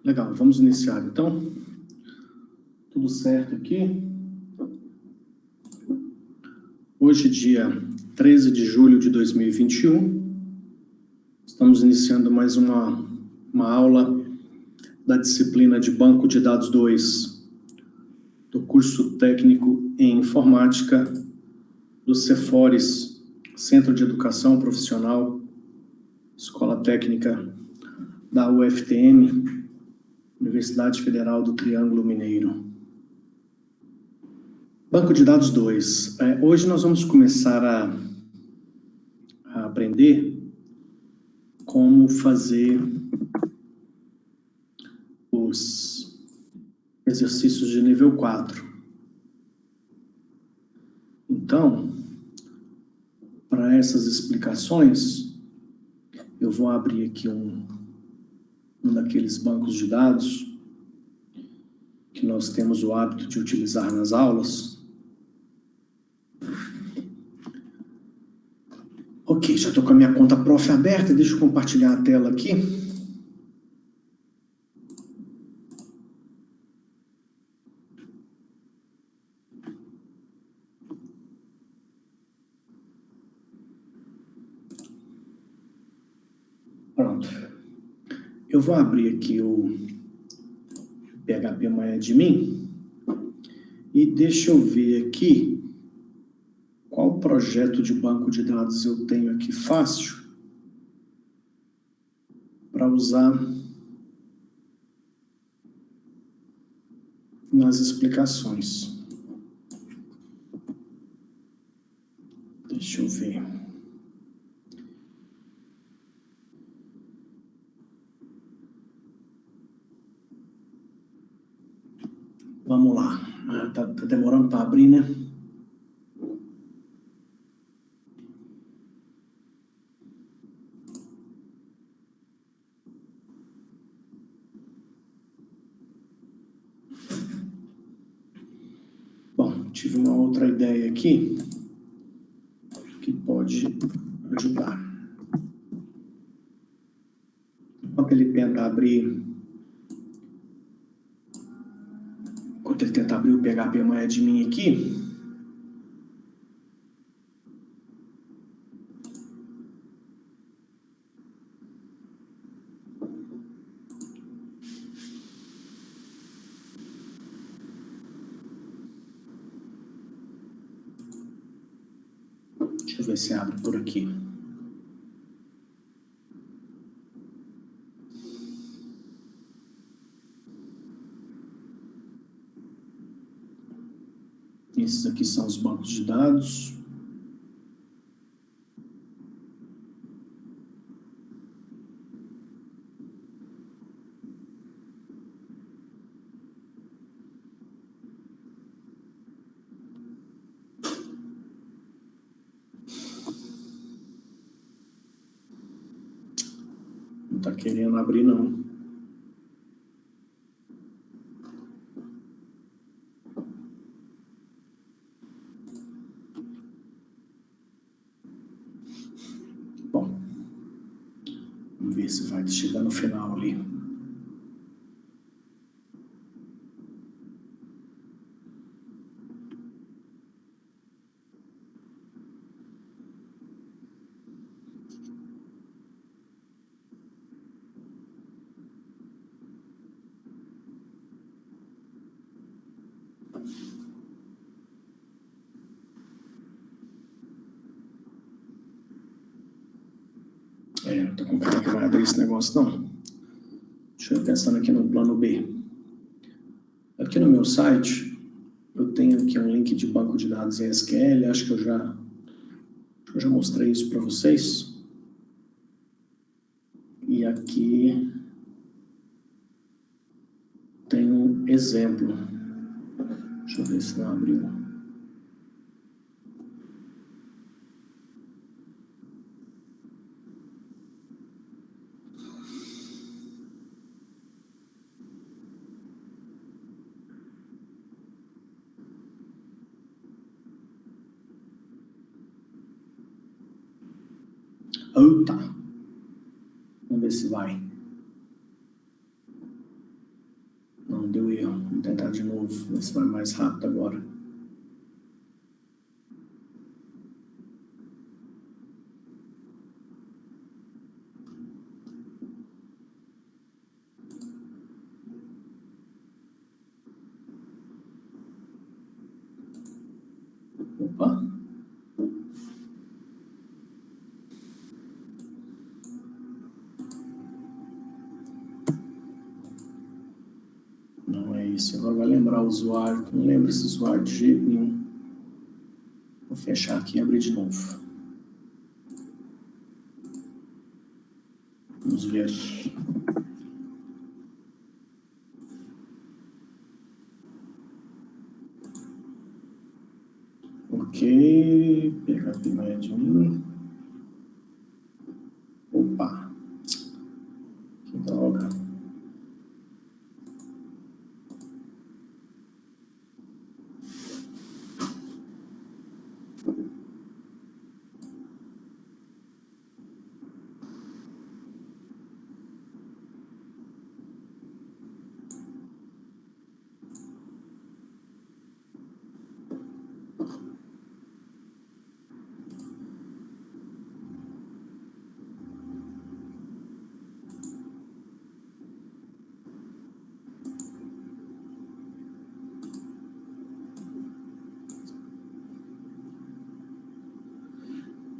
Legal, vamos iniciar então. Tudo certo aqui? Hoje, dia 13 de julho de 2021, estamos iniciando mais uma aula da disciplina de Banco de Dados 2, do curso técnico em informática do Cefores, Centro de Educação Profissional, Escola Técnica da UFTM, Universidade Federal do Triângulo Mineiro. Banco de Dados 2. Hoje nós vamos começar a aprender como fazer os exercícios de nível 4. Então, para essas explicações, eu vou abrir aqui um daqueles bancos de dados que nós temos o hábito de utilizar nas aulas. Ok, já estou com a minha conta prof aberta, deixa eu compartilhar a tela aqui. Pronto. Eu vou abrir aqui o PHP-MyAdmin e deixa eu ver aqui qual projeto de banco de dados eu tenho aqui fácil para usar nas explicações. Deixa eu ver. Vamos lá. Tá demorando para abrir, né? Bom, tive uma outra ideia aqui que pode ajudar. Enquanto ele tenta abrir o PHP-MyAdmin aqui, deixa eu ver se abre por aqui. Esses aqui são os bancos de dados. Não está querendo abrir, não. Bom, vamos ver se vai chegar no final ali. Não tô com cara que vai abrir esse negócio, não. Deixa eu ir pensando aqui no plano B. Aqui no meu site, eu tenho aqui um link de banco de dados em SQL, acho que eu já mostrei isso para vocês. E aqui tem um exemplo. Deixa eu ver se não abriu. Tá. Vamos ver se vai. novo, ver se vai mais rápido agora. Opa! Não é isso. Agora vai lembrar o usuário. Não lembra esse usuário de jeito nenhum. Vou fechar aqui e abrir de novo. Vamos ver. Ok. PHP não é de mim. Opa. Que droga.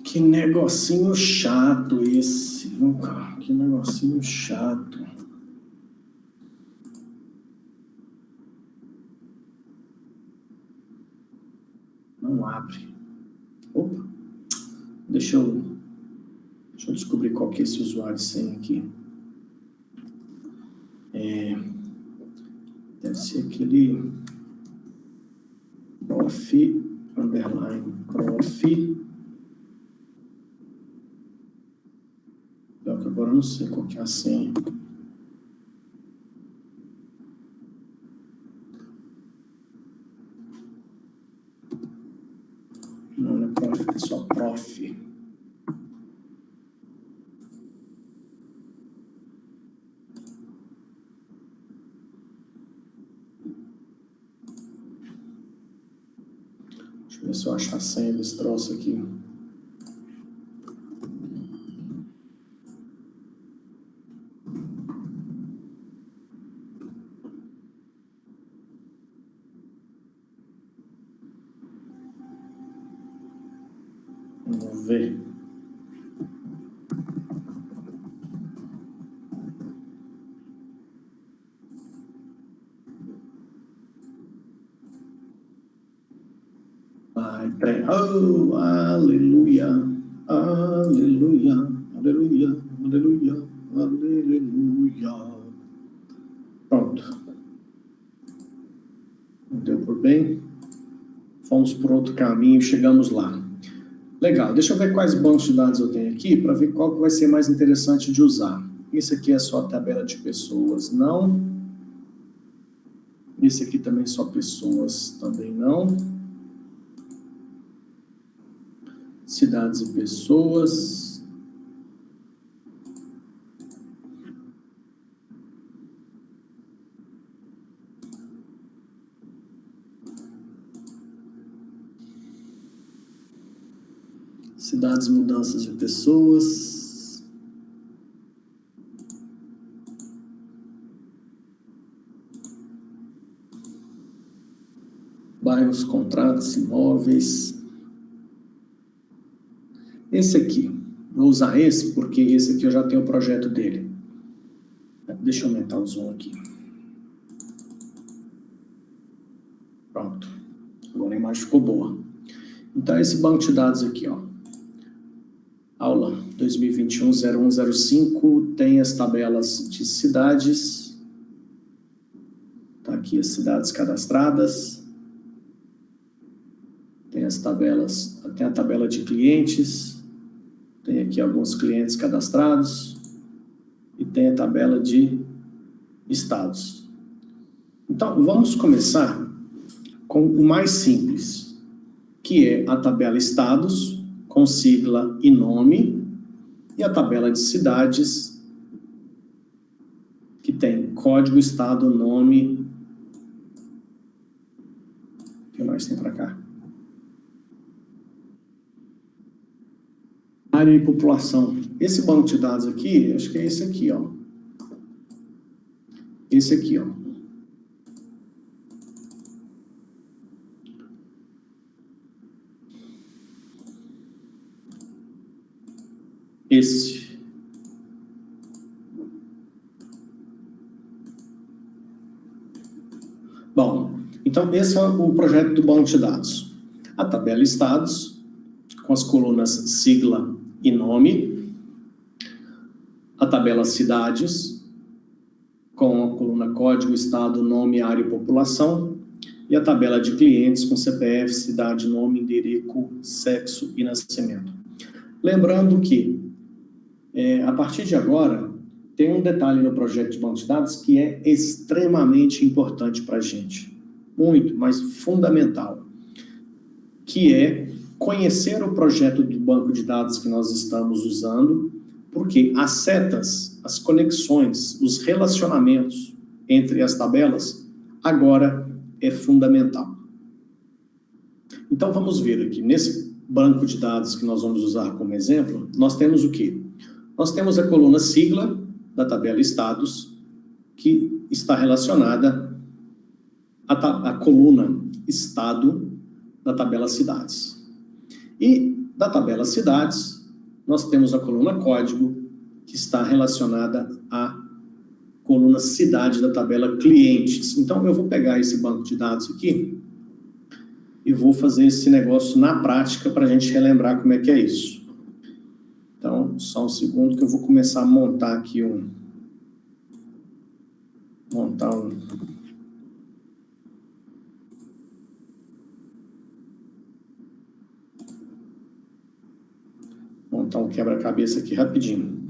Que negocinho chato esse, viu, cara? Que negocinho chato. Não abre. Opa. Deixa eu descobrir qual que é esse usuário sem aqui. Deve ser aquele prof, underline, prof. Agora eu não sei qual que é a senha. Não é prof, é só prof. Deixa eu ver se eu acho a senha desse troço aqui. Vamos ver. Oh, aleluia, aleluia, aleluia, aleluia, aleluia. Pronto. Deu por bem. Fomos por outro caminho, chegamos lá. Legal, deixa eu ver quais bancos de dados eu tenho aqui para ver qual que vai ser mais interessante de usar. Esse aqui é só a tabela de pessoas, não. Esse aqui também só pessoas, também não. Cidades e pessoas. Cidades, mudanças de pessoas. Bairros, contratos, imóveis. Esse aqui, vou usar esse porque esse aqui eu já tenho o projeto dele. Deixa eu aumentar o zoom aqui. Pronto. Agora a imagem ficou boa. Então, esse banco de dados aqui, ó. Aula 2021-0105 tem as tabelas de cidades. Tá aqui as cidades cadastradas. Tem as tabelas, tem a tabela de clientes. Tem aqui alguns clientes cadastrados. E tem a tabela de estados. Então, vamos começar com o mais simples, que é a tabela estados, com sigla e nome, e a tabela de cidades, que tem código, estado, nome O que mais tem para cá? Área e população. Esse banco de dados aqui, acho que é esse aqui, ó. Esse aqui, ó. Esse. Bom, então esse é o projeto do banco de dados. A tabela estados, com as colunas sigla e nome. A tabela cidades, com a coluna código, estado, nome, área e população. E a tabela de clientes com CPF, cidade, nome, endereço, sexo e nascimento. Lembrando que, a partir de agora, tem um detalhe no projeto de banco de dados que é extremamente importante para a gente. Muito, mas fundamental. Que é conhecer o projeto do banco de dados que nós estamos usando, porque as setas, as conexões, os relacionamentos entre as tabelas, agora é fundamental. Então, vamos ver aqui. Nesse banco de dados que nós vamos usar como exemplo, nós temos o quê? Nós temos a coluna sigla da tabela estados, que está relacionada à coluna estado da tabela cidades. E da tabela cidades, nós temos a coluna código, que está relacionada à coluna cidade da tabela clientes. Então, eu vou pegar esse banco de dados aqui e vou fazer esse negócio na prática para a gente relembrar como é que é isso. Então, só um segundo que eu vou começar a montar aqui montar um quebra-cabeça aqui rapidinho.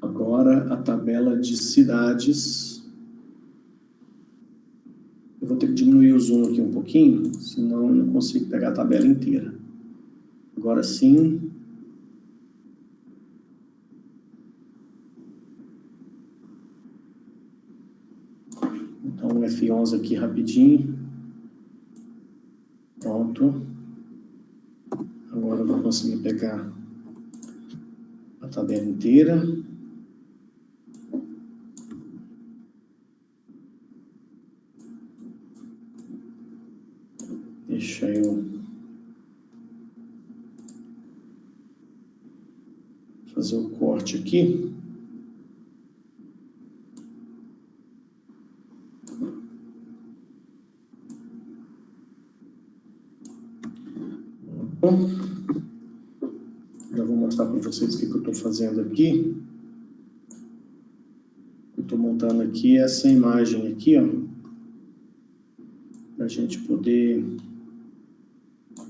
Agora, a tabela de cidades. Eu vou ter que diminuir o zoom aqui um pouquinho, senão eu não consigo pegar a tabela inteira. Agora sim. Então, F11 aqui rapidinho. Pronto. Agora eu vou conseguir pegar a tabela inteira. Deixa eu fazer o corte aqui. Bom, já vou mostrar para vocês o que eu estou fazendo aqui. Eu estou montando aqui essa imagem aqui, ó, para a gente poder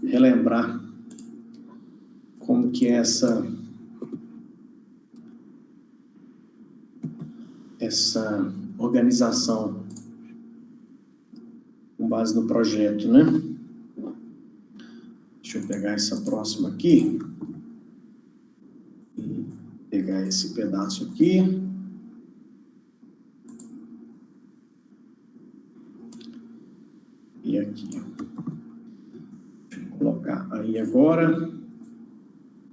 relembrar como que é essa organização com base no projeto, né? Deixa eu pegar essa próxima aqui e pegar esse pedaço aqui. E aqui. Deixa eu colocar aí agora.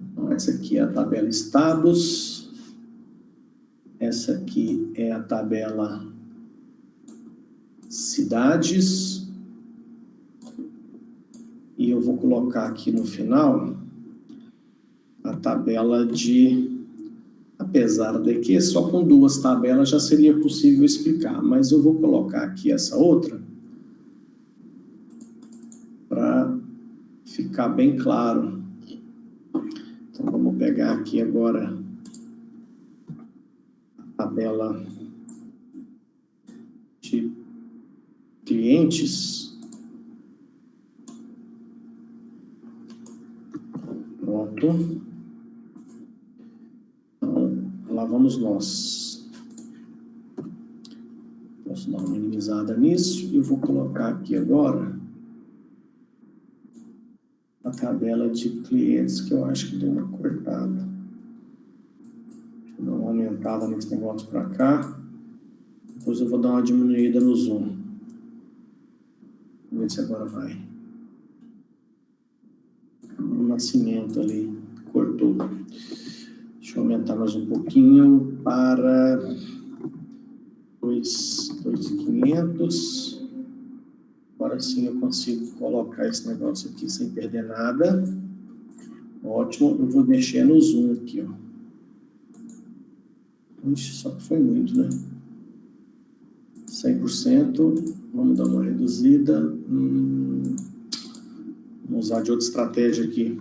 Então, essa aqui é a tabela estados. Essa aqui é a tabela cidades. E eu vou colocar aqui no final a tabela de... Apesar de que só com duas tabelas já seria possível explicar, mas eu vou colocar aqui essa outra para ficar bem claro. Então, vamos pegar aqui agora a tabela de clientes. Pronto. Então, lá vamos nós. Posso dar uma minimizada nisso e eu vou colocar aqui agora a tabela de clientes, que eu acho que deu uma cortada. Deixa eu dar uma aumentada nesse negócio para cá. Depois eu vou dar uma diminuída no zoom. Vamos ver se agora vai. O nascimento ali, cortou. Deixa eu aumentar mais um pouquinho para 2.500. Agora sim eu consigo colocar esse negócio aqui sem perder nada. Ótimo, eu vou mexer no zoom aqui, ó. Ixi, só que foi muito, né? 100%, vamos dar uma reduzida. Vamos usar de outra estratégia aqui.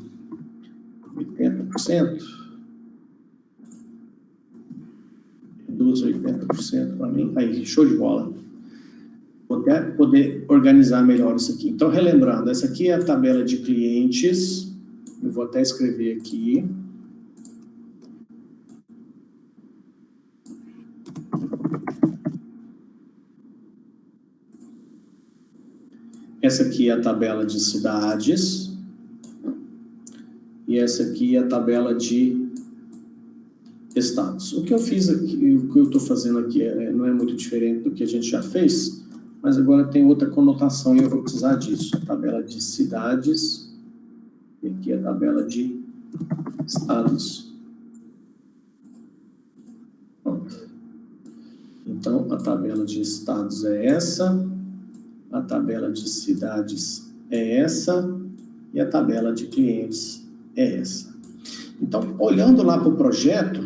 80%. Reduz 80% para mim. Aí, show de bola. Vou até poder organizar melhor isso aqui. Então, relembrando, essa aqui é a tabela de clientes. Eu vou até escrever aqui. Essa aqui é a tabela de cidades. E essa aqui é a tabela de estados. O que eu fiz aqui, o que eu estou fazendo aqui não é muito diferente do que a gente já fez, mas agora tem outra conotação e eu vou precisar disso. A tabela de cidades. E aqui a tabela de estados. Pronto. Então, a tabela de estados é essa, a tabela de cidades é essa, e a tabela de clientes é essa. Então, olhando lá para o projeto,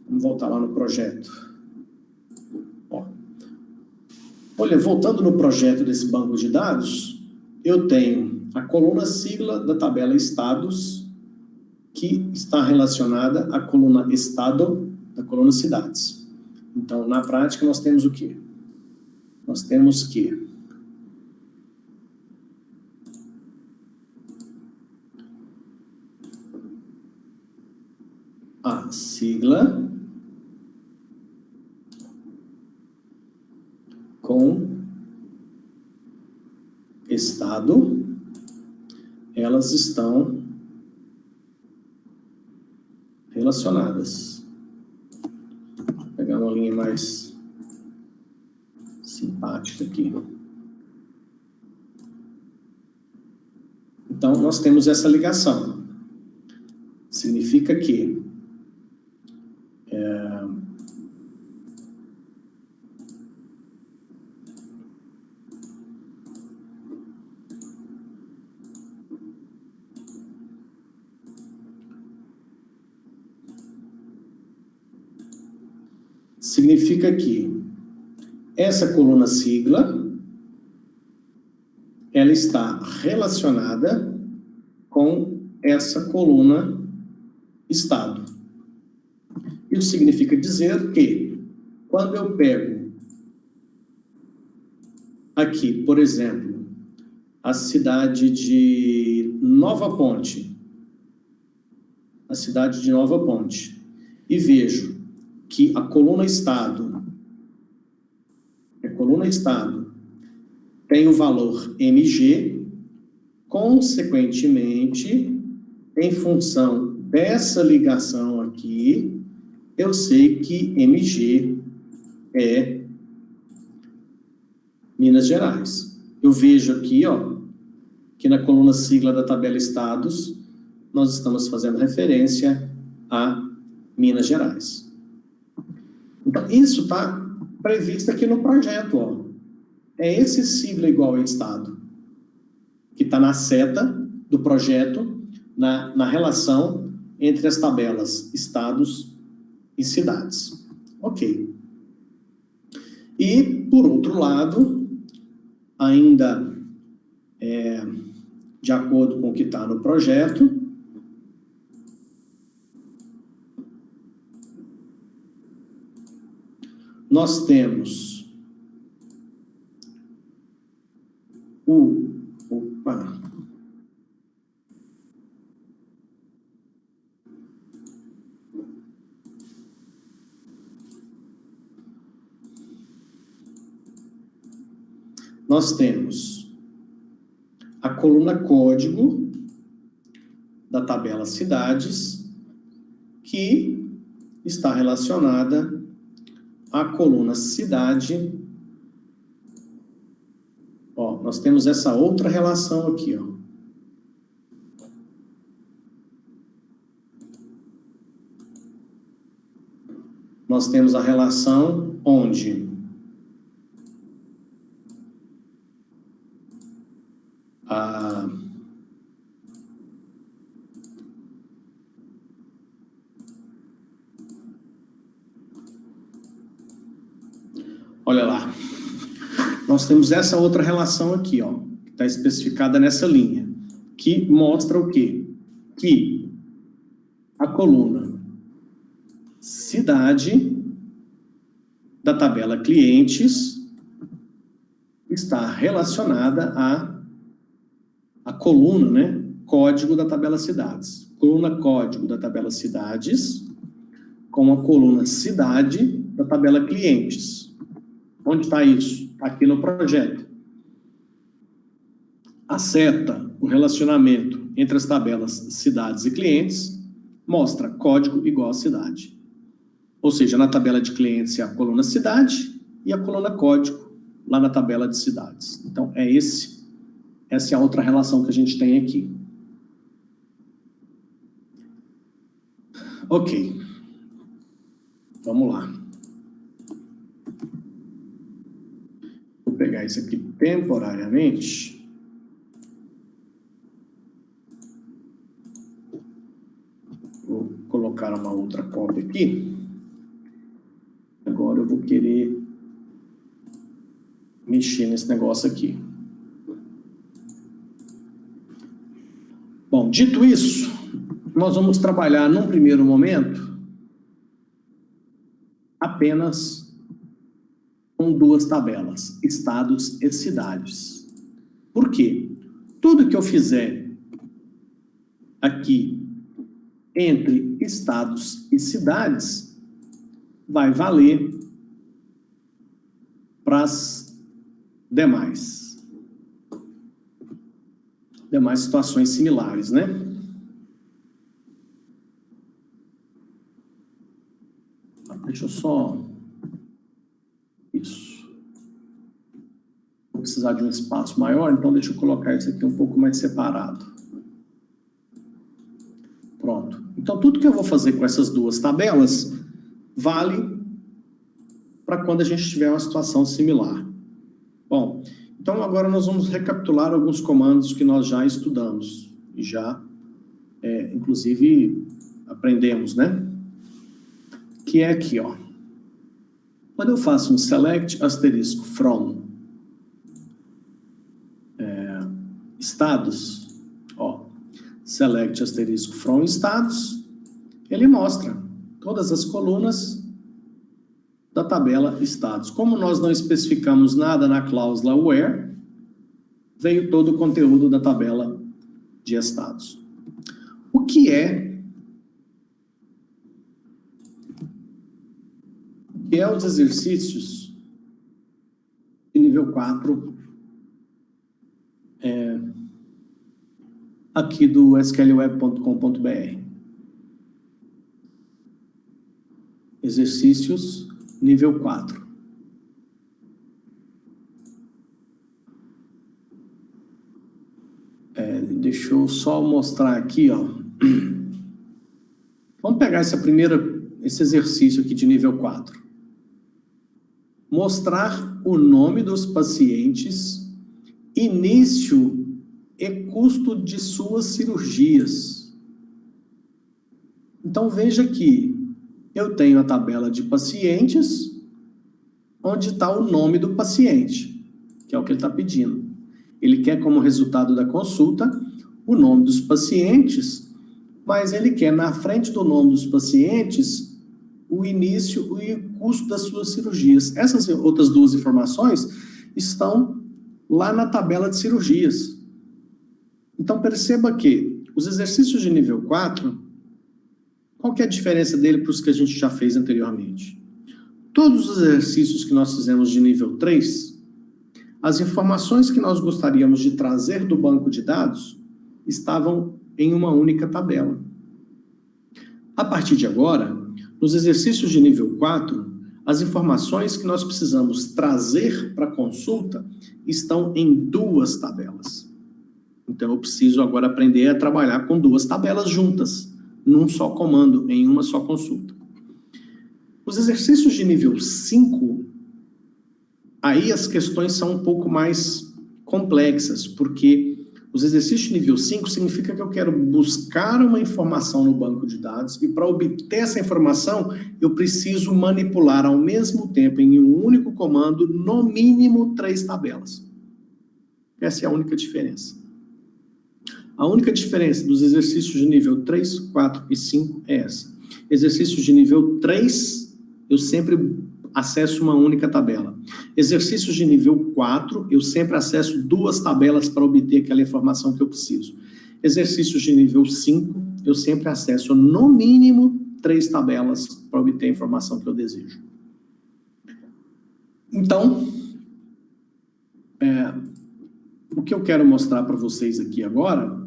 vamos voltar lá no projeto. Ó. Olha, voltando no projeto desse banco de dados, eu tenho a coluna sigla da tabela estados, que está relacionada à coluna estado da coluna cidades. Então, na prática, nós temos o quê? Nós temos que a sigla com estado, elas estão relacionadas. Vou pegar uma linha mais simpática aqui. Então, nós temos essa ligação. Significa que essa coluna sigla, ela está relacionada com essa coluna estado. Isso significa dizer que, quando eu pego aqui, por exemplo, a cidade de Nova Ponte, e vejo que a coluna estado tem o valor MG, consequentemente, em função dessa ligação aqui, eu sei que MG é Minas Gerais. Eu vejo aqui, ó, que na coluna sigla da tabela estados, nós estamos fazendo referência a Minas Gerais. Então, isso está previsto aqui no projeto, ó. É esse sigla igual a estado, que está na seta do projeto, na relação entre as tabelas estados e cidades. Ok. E, por outro lado, ainda de acordo com o que está no projeto, nós temos nós temos a coluna código da tabela cidades, que está relacionada a coluna cidade. Ó, nós temos essa outra relação aqui, ó. Nós temos a relação onde olha lá, nós temos essa outra relação aqui, ó, que está especificada nessa linha, que mostra o quê? Que a coluna cidade da tabela clientes está relacionada à coluna, né, código da tabela cidades. Coluna código da tabela cidades com a coluna cidade da tabela clientes. Onde está isso? Está aqui no projeto. A seta, o relacionamento entre as tabelas cidades e clientes, mostra código igual a cidade. Ou seja, na tabela de clientes é a coluna cidade e a coluna código lá na tabela de cidades. Então, essa é a outra relação que a gente tem aqui. Ok. Vamos lá. Vou pegar isso aqui temporariamente. Vou colocar uma outra cópia aqui. Agora eu vou querer mexer nesse negócio aqui. Bom, dito isso, nós vamos trabalhar num primeiro momento apenas com duas tabelas, estados e cidades. Por quê? Tudo que eu fizer aqui entre estados e cidades vai valer para as demais situações similares, né? Deixa eu só... Isso. Vou precisar de um espaço maior, então deixa eu colocar isso aqui um pouco mais separado. Pronto. Então, tudo que eu vou fazer com essas duas tabelas vale para quando a gente tiver uma situação similar. Bom, então agora nós vamos recapitular alguns comandos que nós já estudamos e já, inclusive, aprendemos, né? Que é aqui, ó. Quando eu faço um select asterisco from estados, ó, select asterisco from estados, ele mostra todas as colunas da tabela estados. Como nós não especificamos nada na cláusula where, veio todo o conteúdo da tabela de estados. O que é os exercícios de nível 4 aqui do sqlweb.com.br. Exercícios nível 4. Deixa eu só mostrar aqui, ó. Vamos pegar esse exercício aqui de nível 4. Mostrar o nome dos pacientes, início e custo de suas cirurgias. Então, veja que eu tenho a tabela de pacientes, onde está o nome do paciente, que é o que ele está pedindo. Ele quer como resultado da consulta o nome dos pacientes, mas ele quer na frente do nome dos pacientes o início e o custo das suas cirurgias. Essas outras duas informações estão lá na tabela de cirurgias. Então, perceba que os exercícios de nível 4, qual que é a diferença dele para os que a gente já fez anteriormente? Todos os exercícios que nós fizemos de nível 3, as informações que nós gostaríamos de trazer do banco de dados estavam em uma única tabela. A partir de agora, nos exercícios de nível 4, as informações que nós precisamos trazer para a consulta estão em 2 tabelas. Então, eu preciso agora aprender a trabalhar com 2 tabelas juntas, num só comando, em uma só consulta. Os exercícios de nível 5, aí as questões são um pouco mais complexas, porque os exercícios de nível 5 significa que eu quero buscar uma informação no banco de dados e para obter essa informação eu preciso manipular ao mesmo tempo em um único comando, no mínimo 3 tabelas. Essa é a única diferença. A única diferença dos exercícios de nível 3, 4 e 5 é essa. Exercícios de nível 3, eu sempre acesso uma única tabela. Exercícios de nível 4, eu sempre acesso 2 tabelas para obter aquela informação que eu preciso. Exercícios de nível 5, eu sempre acesso no mínimo 3 tabelas para obter a informação que eu desejo. Então, o que eu quero mostrar para vocês aqui agora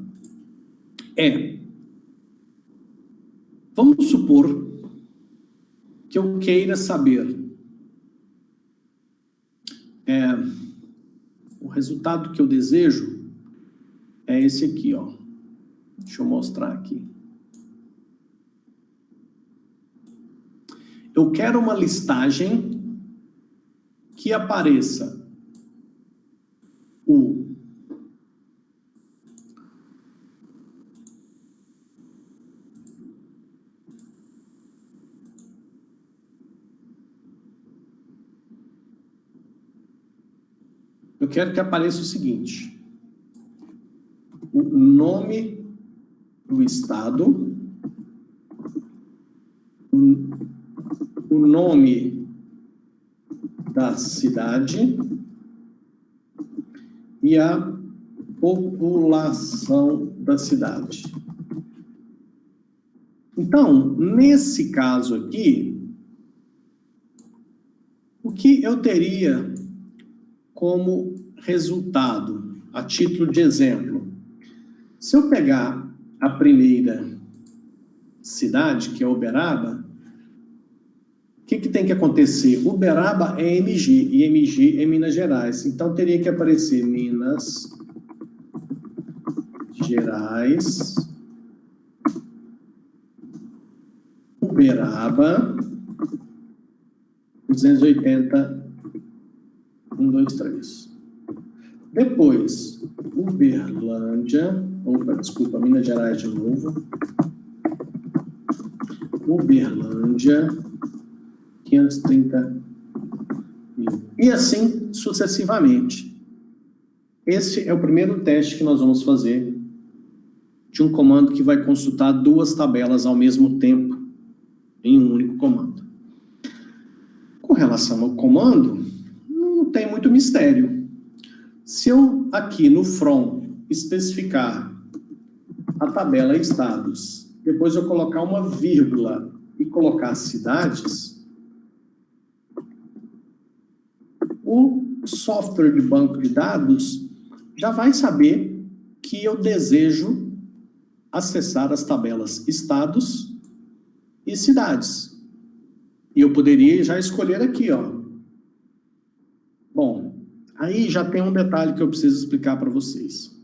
é, vamos supor que eu queira saber o resultado que eu desejo é esse aqui, ó. Deixa eu mostrar aqui. Eu quero uma listagem que apareça eu quero que apareça o seguinte: o nome do estado, o nome da cidade e a população da cidade. Então, nesse caso aqui, o que eu teria como resultado, a título de exemplo? Se eu pegar a primeira cidade, que é Uberaba, o que tem que acontecer? Uberaba é MG, e MG é Minas Gerais. Então, teria que aparecer Minas Gerais, Uberaba, 280, 1, 2, 3. Depois, Uberlândia, desculpa, Minas Gerais de novo. Uberlândia, 530 mil. E assim sucessivamente. Esse é o primeiro teste que nós vamos fazer de um comando que vai consultar 2 tabelas ao mesmo tempo em um único comando. Com relação ao comando, não tem muito mistério. Se eu aqui no from especificar a tabela estados, depois eu colocar uma vírgula e colocar cidades, o software de banco de dados já vai saber que eu desejo acessar as tabelas estados e cidades. E eu poderia já escolher aqui, ó. Bom, aí já tem um detalhe que eu preciso explicar para vocês.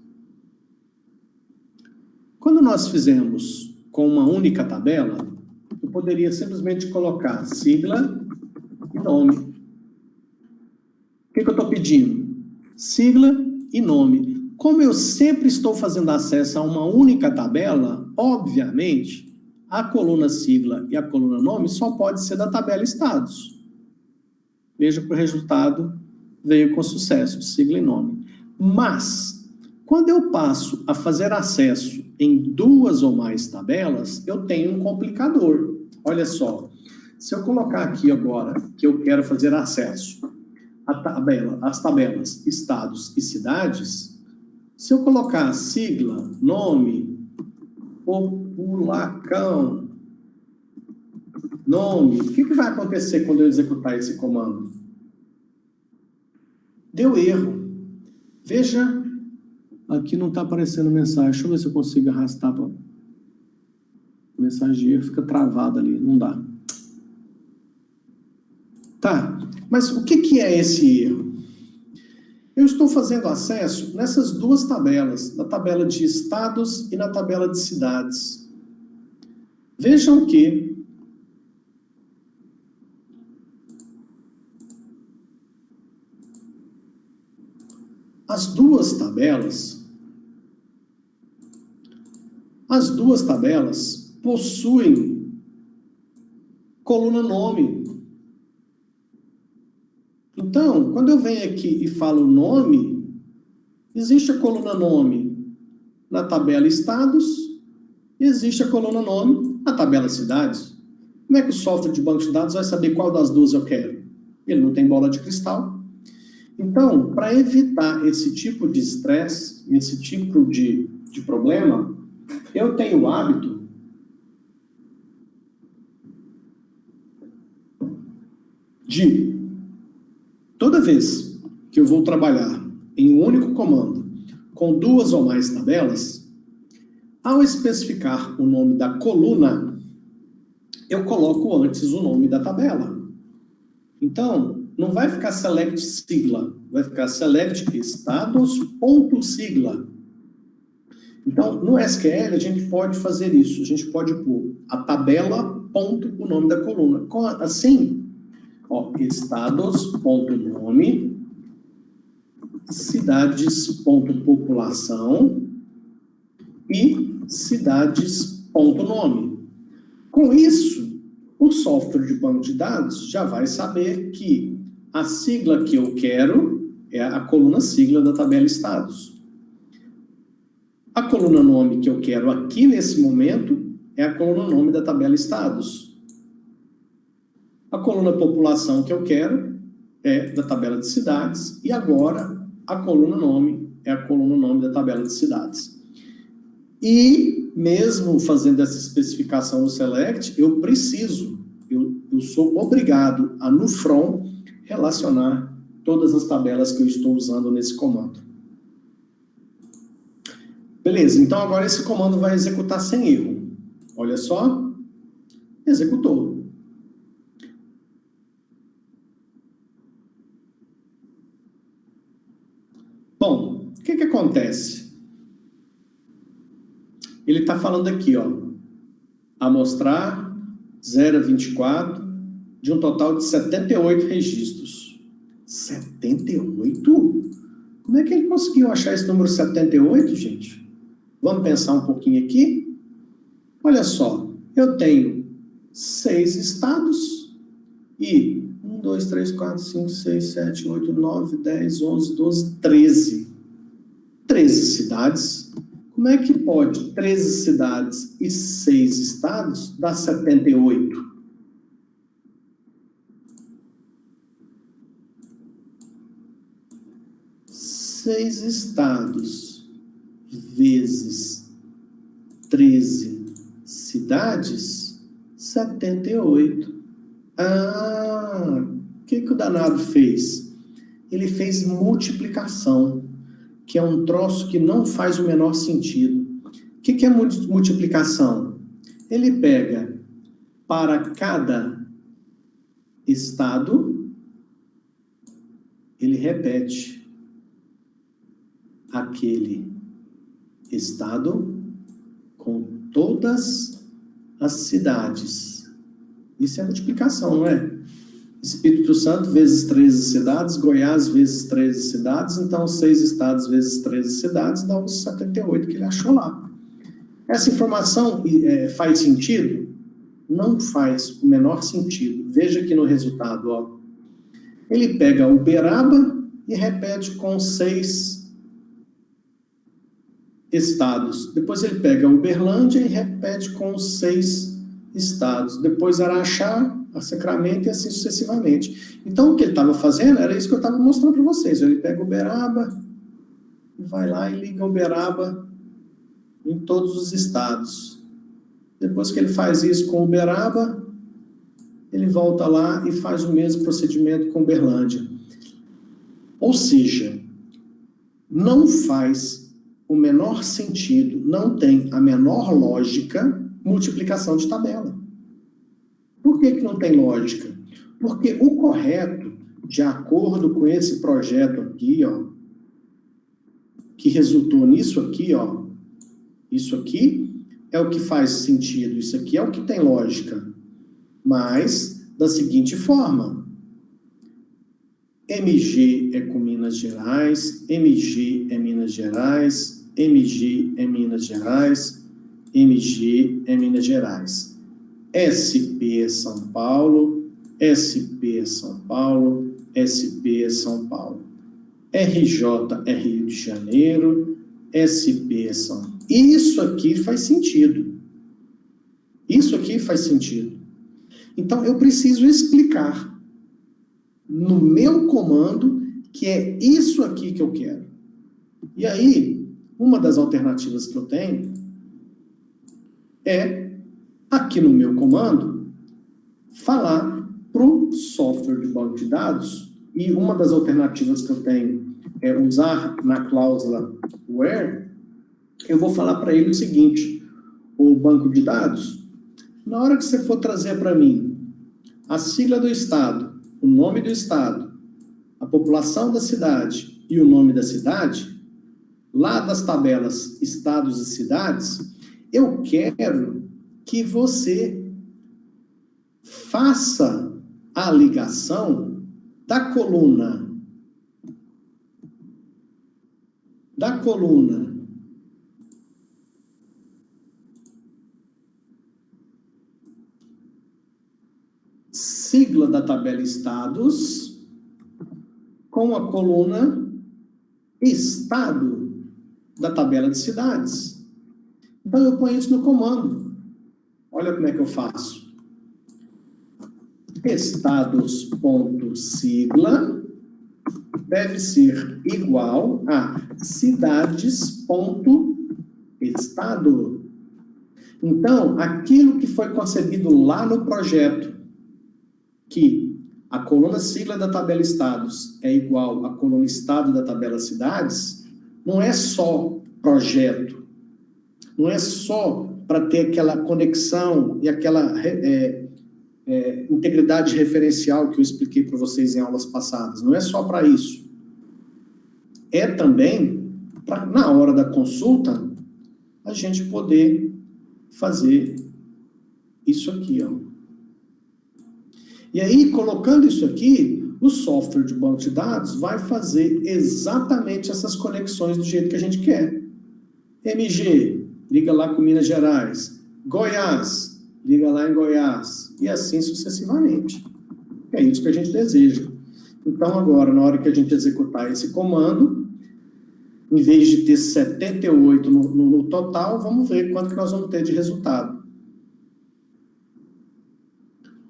Quando nós fizemos com uma única tabela, eu poderia simplesmente colocar sigla e nome. O que eu estou pedindo? Sigla e nome. Como eu sempre estou fazendo acesso a uma única tabela, obviamente, a coluna sigla e a coluna nome só pode ser da tabela estados. Veja que o resultado veio com sucesso, sigla e nome. Mas, quando eu passo a fazer acesso em 2 ou mais tabelas, eu tenho um complicador. Olha só, se eu colocar aqui agora que eu quero fazer acesso às tabelas estados e cidades, se eu colocar sigla, nome, populacão, nome, o que vai acontecer quando eu executar esse comando? Deu erro. Veja, aqui não está aparecendo mensagem. Deixa eu ver se eu consigo arrastar para mensagem de erro, fica travada ali, não dá. Tá, mas o que é esse erro? Eu estou fazendo acesso nessas duas tabelas, na tabela de estados e na tabela de cidades. Vejam que as duas tabelas possuem coluna nome. Então, quando eu venho aqui e falo nome, existe a coluna nome na tabela estados e existe a coluna nome na tabela cidades. Como é que o software de banco de dados vai saber qual das duas eu quero? Ele não tem bola de cristal. Então, para evitar esse tipo de estresse, esse tipo de problema, eu tenho o hábito de, toda vez que eu vou trabalhar em um único comando com duas ou mais tabelas, ao especificar o nome da coluna, eu coloco antes o nome da tabela. Então, não vai ficar select sigla, vai ficar select estados.sigla. Então, no SQL, a gente pode fazer isso. A gente pode pôr a tabela, ponto, o nome da coluna. Assim, ó, estados.nome, cidades.população e cidades.nome. Com isso, o software de banco de dados já vai saber que a sigla que eu quero é a coluna sigla da tabela estados. A coluna nome que eu quero aqui nesse momento é a coluna nome da tabela estados. A coluna população que eu quero é da tabela de cidades. E agora a coluna nome é a coluna nome da tabela de cidades. E mesmo fazendo essa especificação no select, eu sou obrigado a no from relacionar todas as tabelas que eu estou usando nesse comando. Beleza, então agora esse comando vai executar sem erro. Olha só, executou. Bom, o que acontece? Ele está falando aqui, ó, amostrar 0 a 24 de um total de 78 registros. 78? Como é que ele conseguiu achar esse número 78, gente? Vamos pensar um pouquinho aqui? Olha só, eu tenho 6 estados e 1, 2, 3, 4, 5, 6, 7, 8, 9, 10, 11, 12, 13. 13 cidades. Como é que pode 13 cidades e 6 estados dar 78? Seis estados vezes 13 cidades, 78. Ah, o que o danado fez? Ele fez multiplicação, que é um troço que não faz o menor sentido. O que é multiplicação? Ele pega para cada estado, ele repete aquele estado com todas as cidades. Isso é multiplicação, não é? Espírito Santo vezes 13 cidades, Goiás vezes 13 cidades, então 6 estados vezes 13 cidades dá os 78 que ele achou lá. Essa informação faz sentido? Não faz o menor sentido. Veja aqui no resultado, ó. Ele pega Uberaba e repete com 6 estados. Depois ele pega Uberlândia e repete com 6 estados. Depois Araxá, a Sacramento e assim sucessivamente. Então, o que ele estava fazendo era isso que eu estava mostrando para vocês. Ele pega Uberaba e vai lá e liga Uberaba em todos os estados. Depois que ele faz isso com Uberaba, ele volta lá e faz o mesmo procedimento com Uberlândia. Ou seja, não faz o menor sentido, não tem a menor lógica multiplicação de tabela. Por que não tem lógica? Porque o correto, de acordo com esse projeto aqui, ó, que resultou nisso aqui, ó, isso aqui é o que faz sentido, isso aqui é o que tem lógica. Mas, da seguinte forma, MG é com Minas Gerais, MG é Minas Gerais, MG é Minas Gerais, MG é Minas Gerais. SP é São Paulo, SP é São Paulo, SP é São Paulo. RJ é Rio de Janeiro, SP é São Paulo. Isso aqui faz sentido. Isso aqui faz sentido. Então, eu preciso explicar no meu comando que é isso aqui que eu quero. E aí, uma das alternativas que eu tenho é, aqui no meu comando, falar para o software de banco de dados, e uma das alternativas que eu tenho é usar na cláusula where, eu vou falar para ele o seguinte: o banco de dados, na hora que você for trazer para mim a sigla do estado, o nome do estado, a população da cidade e o nome da cidade, lá das tabelas estados e cidades, eu quero que você faça a ligação da coluna sigla da tabela estados com a coluna estado da tabela de cidades. Então, eu ponho isso no comando. Olha como é que eu faço. Estados.sigla deve ser igual a cidades.estado. Então, aquilo que foi concebido lá no projeto, que a coluna sigla da tabela estados é igual à coluna estado da tabela cidades, não é só projeto, não é só para ter aquela conexão e aquela integridade referencial que eu expliquei para vocês em aulas passadas, não é só para isso. É também para, na hora da consulta, a gente poder fazer isso aqui, ó. E aí, colocando isso aqui, o software de banco de dados vai fazer exatamente essas conexões do jeito que a gente quer. MG, liga lá com Minas Gerais. Goiás, liga lá em Goiás. E assim sucessivamente. É isso que a gente deseja. Então, agora, na hora que a gente executar esse comando, em vez de ter 78 no total, vamos ver quanto que nós vamos ter de resultado.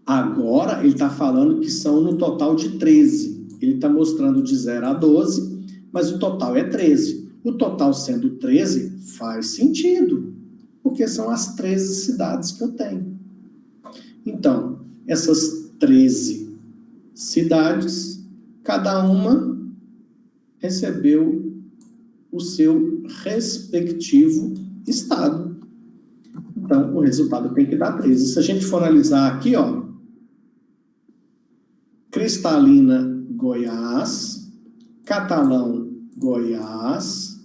Agora, ele está falando que são no total de 13. Ele está mostrando de 0 a 12, mas o total é 13. O total sendo 13 faz sentido, porque são as 13 cidades que eu tenho. Então, essas 13 cidades, cada uma recebeu o seu respectivo estado. Então, o resultado tem que dar 13. Se a gente for analisar aqui, ó, Cristalina, Goiás, Catalão, Goiás,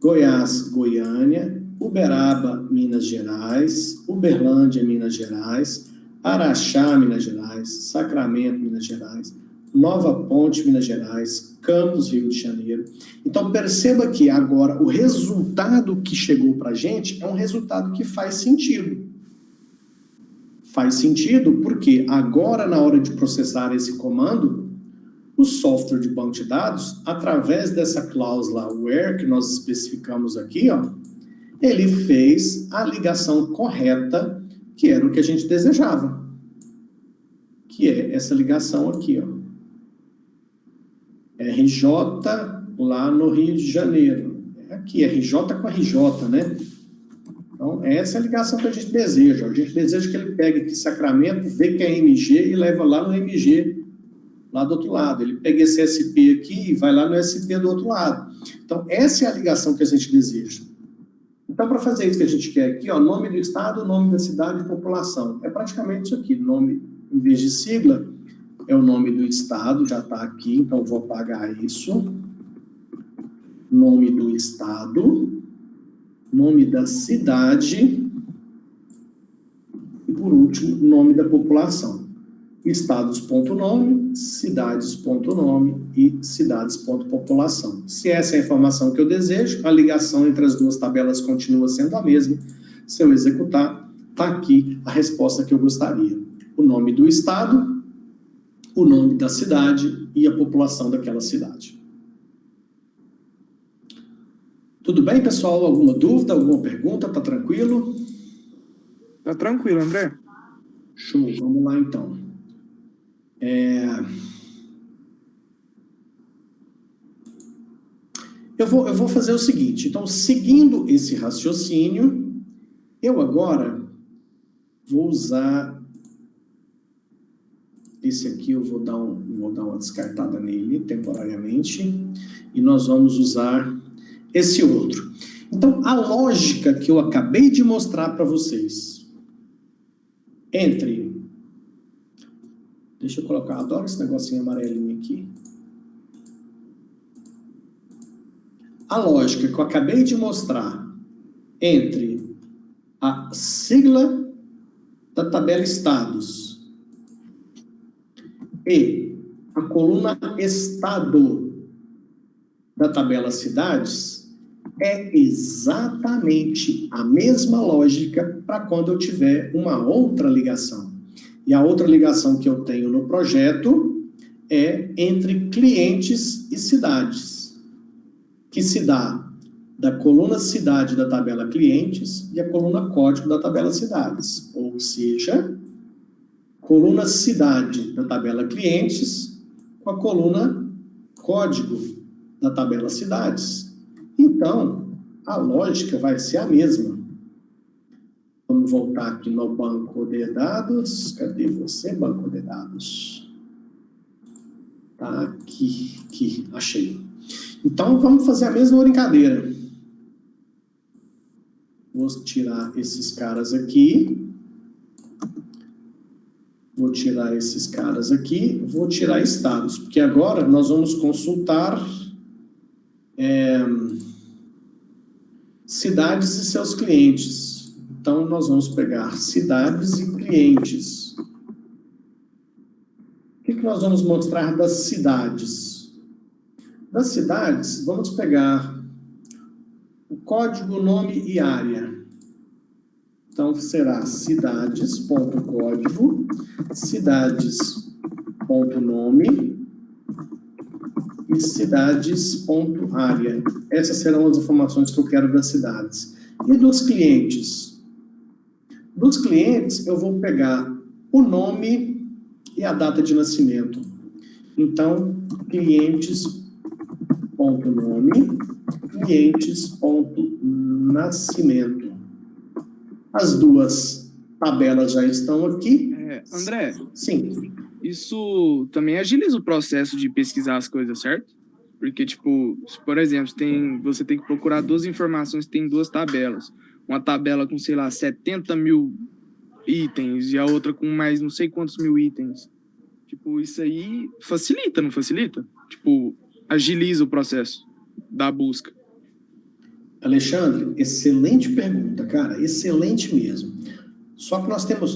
Goiás, Goiânia, Uberaba, Minas Gerais, Uberlândia, Minas Gerais, Araxá, Minas Gerais, Sacramento, Minas Gerais, Nova Ponte, Minas Gerais, Campos, Rio de Janeiro. Então, perceba que agora o resultado que chegou para a gente é um resultado que faz sentido. Faz sentido porque agora, na hora de processar esse comando, o software de banco de dados, através dessa cláusula where que nós especificamos aqui, ó, ele fez a ligação correta, que era o que a gente desejava, que é essa ligação aqui, ó. RJ lá no Rio de Janeiro. Aqui, RJ com RJ, né? Então, essa é a ligação que a gente deseja. A gente deseja que ele pegue aqui Sacramento, vê que é MG e leva lá no MG, lá do outro lado. Ele pega esse SP aqui e vai lá no SP do outro lado. Então, essa é a ligação que a gente deseja. Então, para fazer isso que a gente quer aqui, ó, nome do estado, nome da cidade e população. É praticamente isso aqui. Nome, em vez de sigla, é o nome do estado, já está aqui, então vou apagar isso. Nome do estado, nome da cidade e, por último, nome da população. Estados.nome, cidades.nome e cidades.população. Se essa é a informação que eu desejo, a ligação entre as duas tabelas continua sendo a mesma. Se eu executar, está aqui a resposta que eu gostaria. O nome do estado, o nome da cidade e a população daquela cidade. Tudo bem, pessoal? Alguma dúvida, alguma pergunta? Tá tranquilo? Tá tranquilo, André. Show, vamos lá então. Eu vou fazer o seguinte, então, seguindo esse raciocínio, eu agora vou usar esse aqui, eu vou dar uma descartada nele temporariamente, e nós vamos usar esse outro. Então, a lógica que eu acabei de mostrar para vocês, deixa eu colocar, adoro esse negocinho amarelinho aqui. A lógica que eu acabei de mostrar entre a sigla da tabela estados e a coluna estado da tabela cidades é exatamente a mesma lógica para quando eu tiver uma outra ligação. E a outra ligação que eu tenho no projeto é entre clientes e cidades, que se dá da coluna cidade da tabela clientes e a coluna código da tabela cidades. Ou seja, coluna cidade da tabela clientes com a coluna código da tabela cidades. Então, a lógica vai ser a mesma. Vamos voltar aqui no banco de dados. Cadê você, banco de dados? Tá aqui, achei. Então, vamos fazer a mesma brincadeira. Vou tirar esses caras aqui. Vou tirar esses caras aqui. Vou tirar estados, porque agora nós vamos consultar cidades e seus clientes. Então, nós vamos pegar cidades e clientes. O que nós vamos mostrar das cidades? Das cidades, vamos pegar o código, nome e área. Então, será cidades.código, cidades.nome e cidades.área. Essas serão as informações que eu quero das cidades. E dos clientes? Dos clientes, eu vou pegar o nome e a data de nascimento. Então, clientes.nome, clientes.nascimento. As duas tabelas já estão aqui. André? Sim. Isso também agiliza o processo de pesquisar as coisas, certo? Porque, tipo, por exemplo, você tem que procurar duas informações, tem duas tabelas. Uma tabela com, sei lá, 70 mil itens e a outra com mais não sei quantos mil itens. Tipo, isso aí facilita, não facilita? Tipo, agiliza o processo da busca. Alexandre, excelente pergunta, cara. Excelente mesmo. Só que nós temos...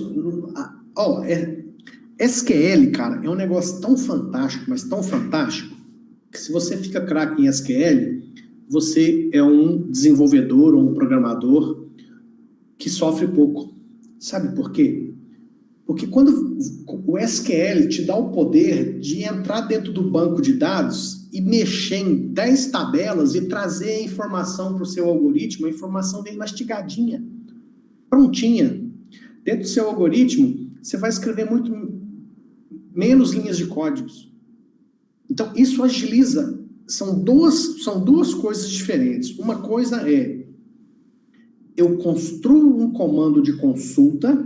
SQL, cara, é um negócio tão fantástico, mas tão fantástico, que se você fica craque em SQL, você é um desenvolvedor ou um programador que sofre pouco. Sabe por quê? Porque quando o SQL te dá o poder de entrar dentro do banco de dados e mexer em 10 tabelas e trazer a informação para o seu algoritmo, a informação vem mastigadinha, prontinha. Dentro do seu algoritmo, você vai escrever muito menos linhas de códigos. Então, isso agiliza. São duas coisas diferentes. Uma coisa é, eu construo um comando de consulta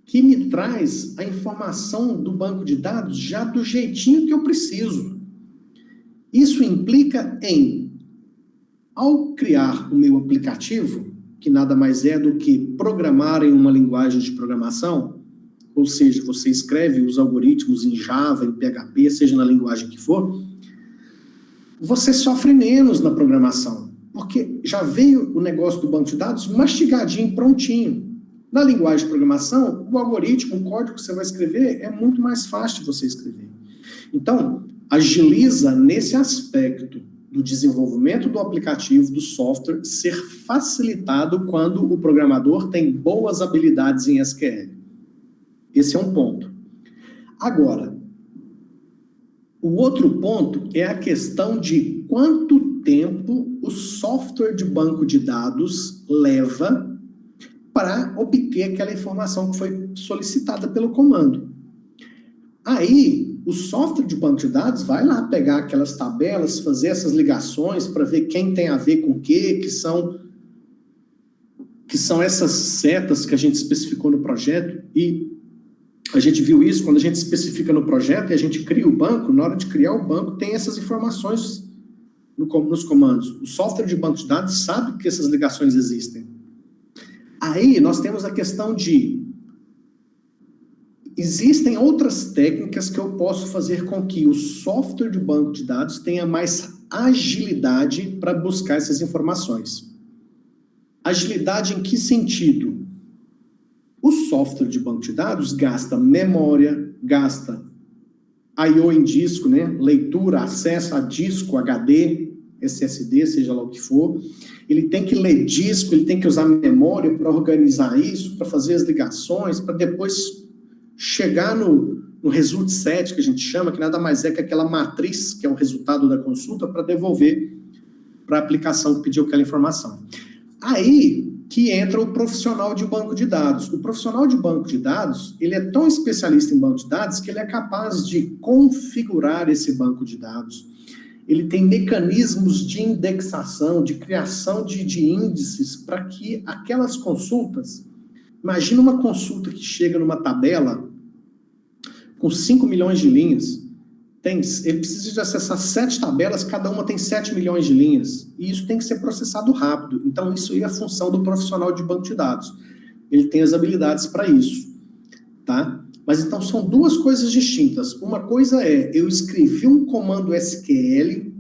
que me traz a informação do banco de dados já do jeitinho que eu preciso. Isso implica em, ao criar o meu aplicativo, que nada mais é do que programar em uma linguagem de programação, ou seja, você escreve os algoritmos em Java, em PHP, seja na linguagem que for, você sofre menos na programação, porque já veio o negócio do banco de dados mastigadinho, prontinho. Na linguagem de programação, o algoritmo, o código que você vai escrever é muito mais fácil de você escrever. Então, agiliza nesse aspecto do desenvolvimento do aplicativo, do software, ser facilitado quando o programador tem boas habilidades em SQL. Esse é um ponto. Agora, o outro ponto é a questão de quanto tempo o software de banco de dados leva para obter aquela informação que foi solicitada pelo comando. Aí, o software de banco de dados vai lá pegar aquelas tabelas, fazer essas ligações para ver quem tem a ver com o quê, que são essas setas que a gente especificou no projeto, e a gente viu isso quando a gente especifica no projeto e a gente cria o banco. Na hora de criar o banco, tem essas informações nos comandos. O software de banco de dados sabe que essas ligações existem. Aí, nós temos a questão de existem outras técnicas que eu posso fazer com que o software de banco de dados tenha mais agilidade para buscar essas informações. Agilidade em que sentido? O software de banco de dados gasta memória, gasta I/O em disco, né? Leitura, acesso a disco, HD, SSD, seja lá o que for. Ele tem que ler disco, ele tem que usar memória para organizar isso, para fazer as ligações, para depois chegar no result set, que a gente chama, que nada mais é que aquela matriz, que é o resultado da consulta, para devolver para a aplicação que pediu aquela informação. Aí que entra o profissional de banco de dados. O profissional de banco de dados, ele é tão especialista em banco de dados que ele é capaz de configurar esse banco de dados. Ele tem mecanismos de indexação, de criação de índices para que aquelas consultas... Imagina uma consulta que chega numa tabela com 5 milhões de linhas. Ele precisa de acessar 7 tabelas, cada uma tem 7 milhões de linhas. E isso tem que ser processado rápido. Então, isso aí é a função do profissional de banco de dados. Ele tem as habilidades para isso. Tá? Mas, então, são duas coisas distintas. Uma coisa é, eu escrevi um comando SQL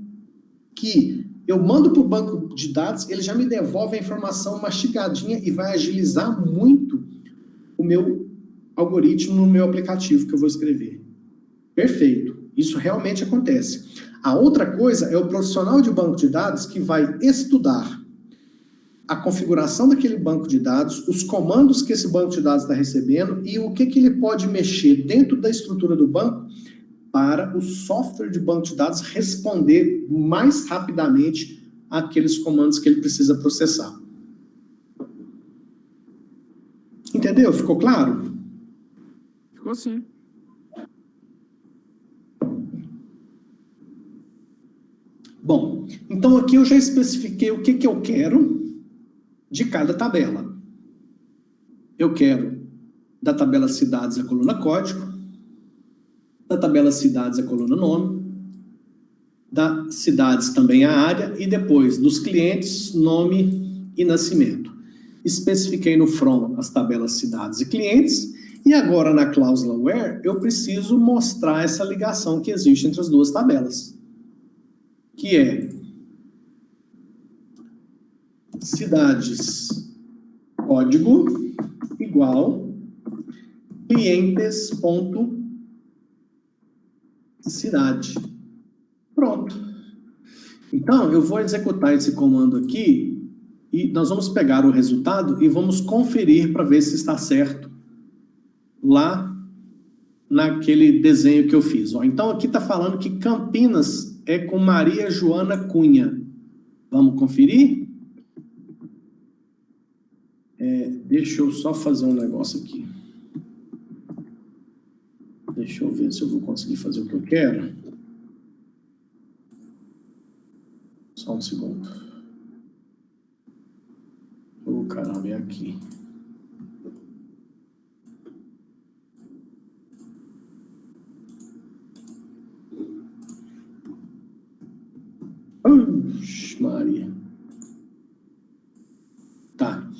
que eu mando para o banco de dados, ele já me devolve a informação mastigadinha e vai agilizar muito o meu algoritmo no meu aplicativo que eu vou escrever. Perfeito. Isso realmente acontece. A outra coisa é o profissional de banco de dados que vai estudar a configuração daquele banco de dados, os comandos que esse banco de dados está recebendo e o que ele pode mexer dentro da estrutura do banco para o software de banco de dados responder mais rapidamente àqueles comandos que ele precisa processar. Entendeu? Ficou claro? Ficou sim. Bom, então aqui eu já especifiquei o que eu quero de cada tabela. Eu quero da tabela cidades a coluna código, da tabela cidades a coluna nome, da cidades também a área, e depois dos clientes, nome e nascimento. Especifiquei no from as tabelas cidades e clientes, e agora na cláusula where eu preciso mostrar essa ligação que existe entre as duas tabelas, que é cidades código igual clientes.cidade. Pronto. Então, eu vou executar esse comando aqui e nós vamos pegar o resultado e vamos conferir para ver se está certo lá naquele desenho que eu fiz. Ó, então, aqui está falando que Campinas é com Maria Joana Cunha. Vamos conferir? Deixa eu só fazer um negócio aqui. Deixa eu ver se eu vou conseguir fazer o que eu quero. Só um segundo. Oh, caramba, é aqui. Oxe, Maria. Tá.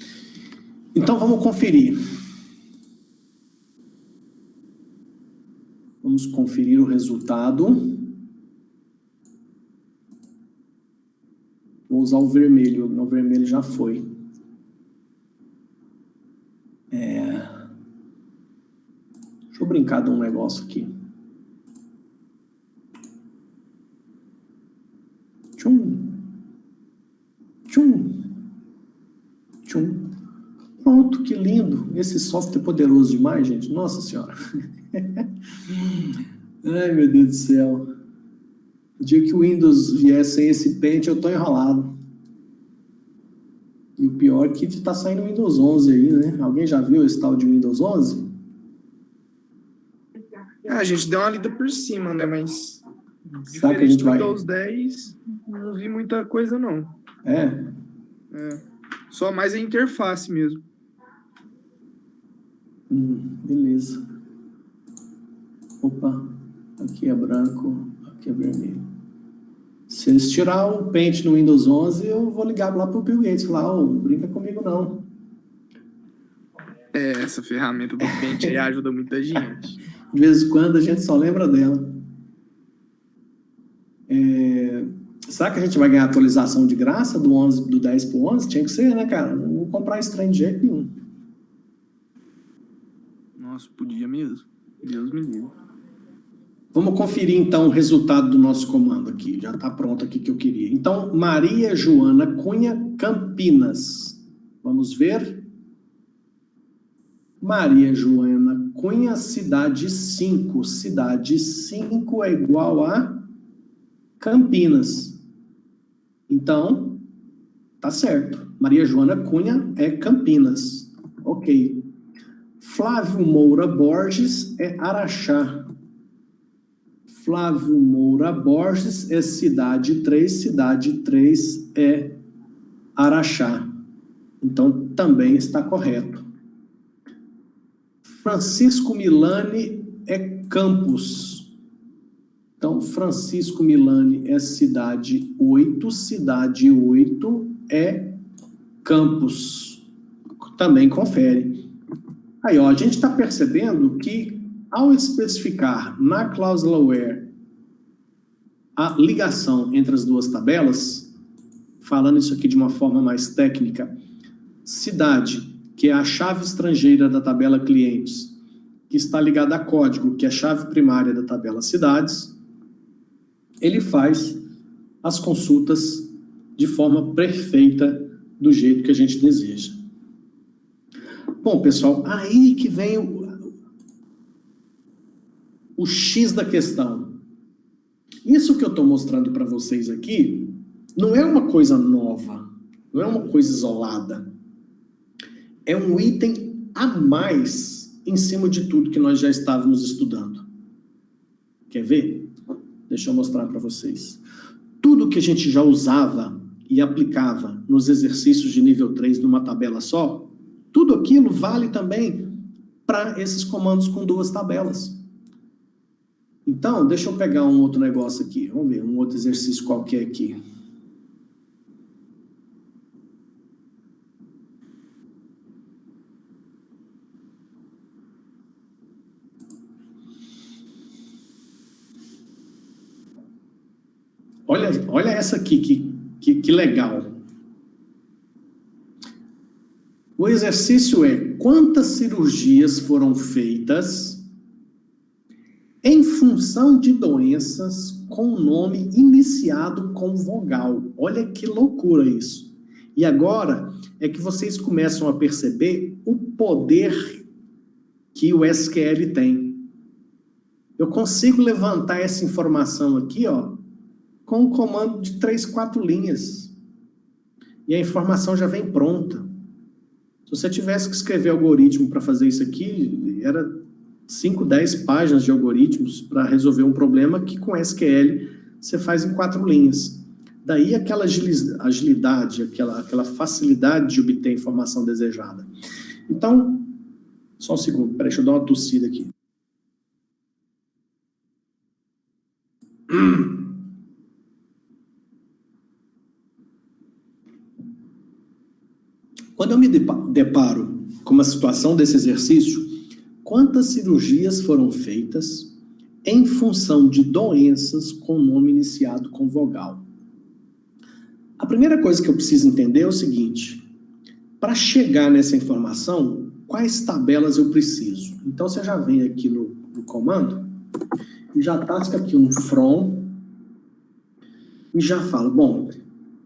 Então, vamos conferir. Vamos conferir o resultado. Vou usar o vermelho. O vermelho já foi. Deixa eu brincar de um negócio aqui. Tchum. Tchum. Tchum. Pronto, que lindo. Esse software é poderoso demais, gente. Nossa Senhora. Ai, meu Deus do céu. O dia que o Windows vier sem esse Paint, eu tô enrolado. E o pior é que tá saindo o Windows 11 aí, né? Alguém já viu esse tal de Windows 11? A gente deu uma lida por cima, né? Mas Será que a gente vai... Windows 10, não vi muita coisa, não. É? Só mais a interface mesmo. Beleza. Opa, aqui é branco, aqui é vermelho. Se eles tirar o Paint no Windows 11, eu vou ligar lá pro Bill Gates e falar, brinca comigo não. Essa ferramenta do Paint aí ajuda muita gente. De vez em quando a gente só lembra dela. Será que a gente vai ganhar atualização de graça do 10 pro 11? Tinha que ser, né, cara? Não vou comprar esse trem de jeito nenhum. Nossa, podia mesmo. Deus me livre. Vamos conferir, então, o resultado do nosso comando aqui. Já está pronto aqui que eu queria. Então, Maria Joana Cunha, Campinas. Vamos ver. Maria Joana Cunha, cidade 5. Cidade 5 é igual a Campinas. Então, tá certo. Maria Joana Cunha é Campinas. Ok. Flávio Moura Borges é Araxá. Flávio Moura Borges é cidade 3. Cidade 3 é Araxá. Então, também está correto. Francisco Milani é Campos. Então, Francisco Milani é cidade 8. Cidade 8 é Campos. Também confere. Aí, ó, a gente está percebendo que, ao especificar na cláusula where a ligação entre as duas tabelas, falando isso aqui de uma forma mais técnica, cidade, que é a chave estrangeira da tabela clientes, que está ligada a código, que é a chave primária da tabela cidades, ele faz as consultas de forma perfeita do jeito que a gente deseja. Bom, pessoal, aí que vem o X da questão. Isso que eu estou mostrando para vocês aqui não é uma coisa nova, não é uma coisa isolada. É um item a mais em cima de tudo que nós já estávamos estudando. Quer ver? Deixa eu mostrar para vocês. Tudo que a gente já usava e aplicava nos exercícios de nível 3 numa tabela só, tudo aquilo vale também para esses comandos com duas tabelas. Então, deixa eu pegar um outro negócio aqui. Vamos ver, um outro exercício qualquer aqui. Olha essa aqui, que legal. O exercício é: quantas cirurgias foram feitas em função de doenças com nome iniciado com vogal? Olha que loucura isso. E agora é que vocês começam a perceber o poder que o SQL tem. Eu consigo levantar essa informação aqui, ó, com um comando de 3, 4 linhas. E a informação já vem pronta. Se você tivesse que escrever algoritmo para fazer isso aqui, era 5, 10 páginas de algoritmos para resolver um problema que com SQL você faz em 4 linhas. Daí aquela agilidade, aquela facilidade de obter a informação desejada. Então, só um segundo, peraí, deixa eu dar uma tossida aqui. Quando eu me deparo com uma situação desse exercício, quantas cirurgias foram feitas em função de doenças com nome iniciado com vogal. A primeira coisa que eu preciso entender é o seguinte: para chegar nessa informação, quais tabelas eu preciso? Então, você já vem aqui no comando e já tasca aqui um from e já fala, bom,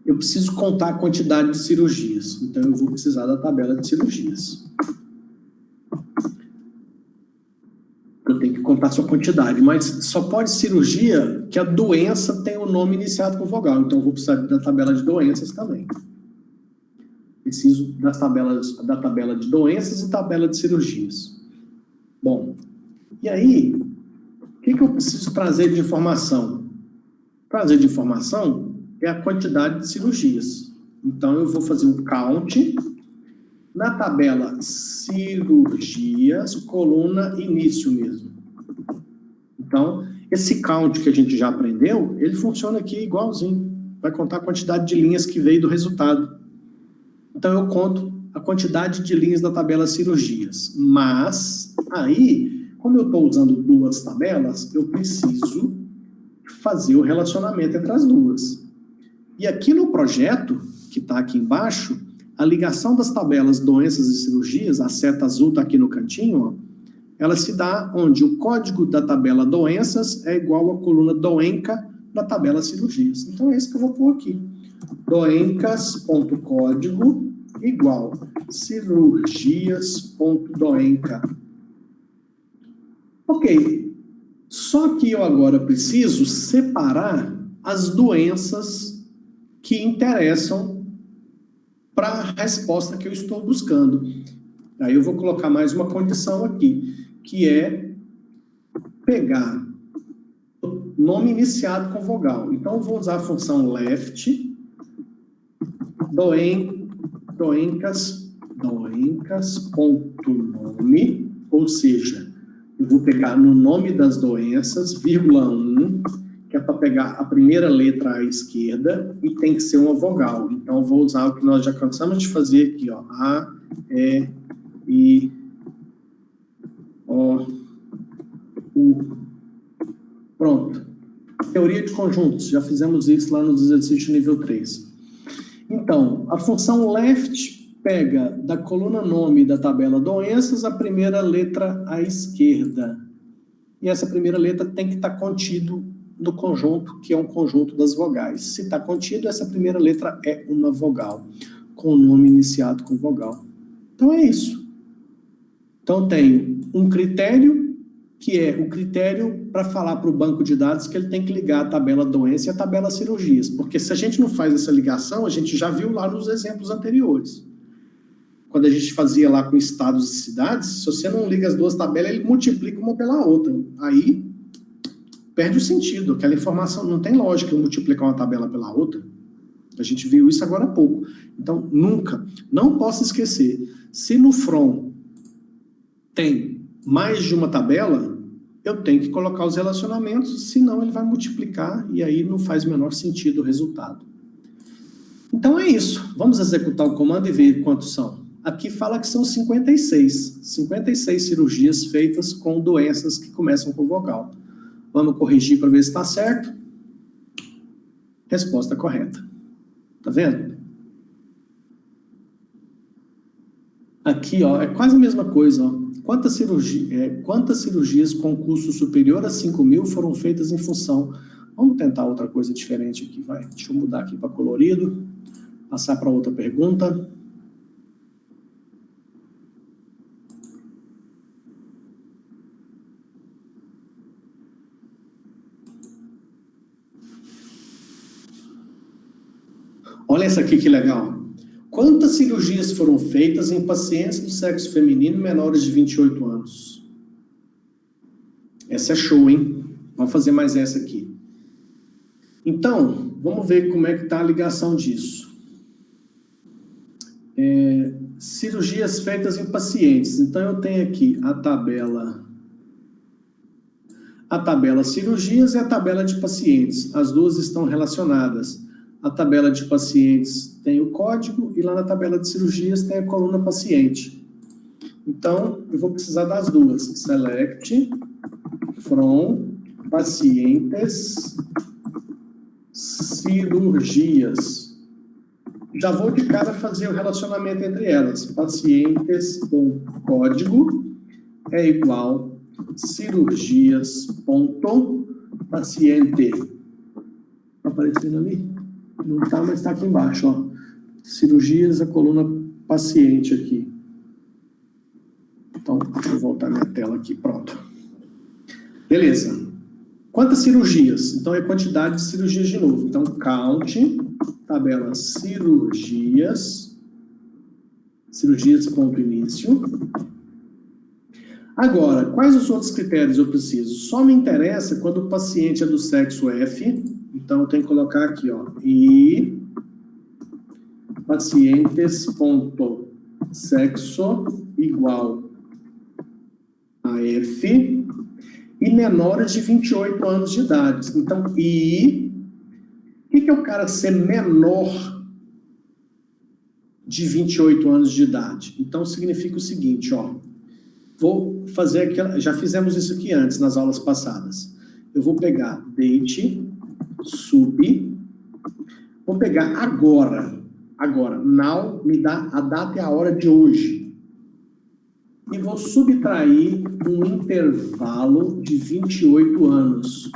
eu preciso contar a quantidade de cirurgias, então eu vou precisar da tabela de cirurgias. Eu tenho que contar a sua quantidade, mas só pode cirurgia que a doença tem o nome iniciado com vogal, então eu vou precisar da tabela de doenças também. Preciso da tabela de doenças e tabela de cirurgias. Bom, e aí, o que eu preciso trazer de informação? Trazer de informação é a quantidade de cirurgias. Então, eu vou fazer um count na tabela cirurgias, coluna início mesmo. Então, esse count que a gente já aprendeu, ele funciona aqui igualzinho. Vai contar a quantidade de linhas que veio do resultado. Então, eu conto a quantidade de linhas da tabela cirurgias. Mas, aí, como eu estou usando duas tabelas, eu preciso fazer o relacionamento entre as duas. E aqui no projeto, que está aqui embaixo, a ligação das tabelas doenças e cirurgias, a seta azul está aqui no cantinho, ó, ela se dá onde o código da tabela doenças é igual à coluna doenca da tabela cirurgias. Então, é isso que eu vou pôr aqui. Doencas.código igual cirurgias.doenca. Ok. Só que eu agora preciso separar as doenças que interessam para a resposta que eu estou buscando. Aí eu vou colocar mais uma condição aqui, que é pegar o nome iniciado com vogal. Então, eu vou usar a função left doencas.nome, ou seja, eu vou pegar no nome das doenças, vírgula 1, que é para pegar a primeira letra à esquerda, e tem que ser uma vogal. Então, eu vou usar o que nós já cansamos de fazer aqui, ó, A, E, I, O, U. Pronto. Teoria de conjuntos, já fizemos isso lá nos exercícios nível 3. Então, a função left pega da coluna nome da tabela doenças a primeira letra à esquerda. E essa primeira letra tem que estar contido no conjunto, que é um conjunto das vogais. Se está contido, essa primeira letra é uma vogal, com o nome iniciado com vogal. Então, é isso. Então, tenho um critério, que é o critério para falar para o banco de dados que ele tem que ligar a tabela doença e a tabela cirurgias. Porque se a gente não faz essa ligação, a gente já viu lá nos exemplos anteriores. Quando a gente fazia lá com estados e cidades, se você não liga as duas tabelas, ele multiplica uma pela outra. Aí, perde o sentido. Aquela informação não tem lógica multiplicar uma tabela pela outra. A gente viu isso agora há pouco. Então, nunca, não posso esquecer, se no from tem mais de uma tabela, eu tenho que colocar os relacionamentos, senão ele vai multiplicar e aí não faz o menor sentido o resultado. Então é isso. Vamos executar o comando e ver quantos são. Aqui fala que são 56. 56 cirurgias feitas com doenças que começam com vogal. Vamos corrigir para ver se está certo. Resposta correta. Tá vendo? Aqui, ó, é quase a mesma coisa, ó. Quantas cirurgias com custo superior a 5.000 foram feitas em função... Vamos tentar outra coisa diferente aqui, vai. Deixa eu mudar aqui para colorido. Passar para outra pergunta. Olha essa aqui que legal. Quantas cirurgias foram feitas em pacientes do sexo feminino menores de 28 anos? Essa é show, hein? Vamos fazer mais essa aqui. Então, vamos ver como é que está a ligação disso. Cirurgias feitas em pacientes. Então, eu tenho aqui a tabela cirurgias e a tabela de pacientes. As duas estão relacionadas. A tabela de pacientes tem o código e lá na tabela de cirurgias tem a coluna paciente. Então, eu vou precisar das duas. Select from pacientes, cirurgias. Já vou de cara fazer o relacionamento entre elas. Pacientes com código é igual cirurgias ponto paciente. Está aparecendo ali? Não está, mas está aqui embaixo, ó. Cirurgias, a coluna paciente aqui. Então, deixa eu voltar minha tela aqui, pronto. Beleza. Quantas cirurgias? Então, é quantidade de cirurgias de novo. Então, count, tabela cirurgias, ponto início. Agora, quais os outros critérios eu preciso? Só me interessa quando o paciente é do sexo F, então eu tenho que colocar aqui, ó, e pacientes, ponto, sexo, igual a F, e menores de 28 anos de idade. Então, e... O que é o cara ser menor de 28 anos de idade? Então, significa o seguinte, ó. Vou fazer aquela... Já fizemos isso aqui antes, nas aulas passadas. Eu vou pegar date, sub... Vou pegar agora. Now me dá a data e a hora de hoje. E vou subtrair um intervalo de 28 anos.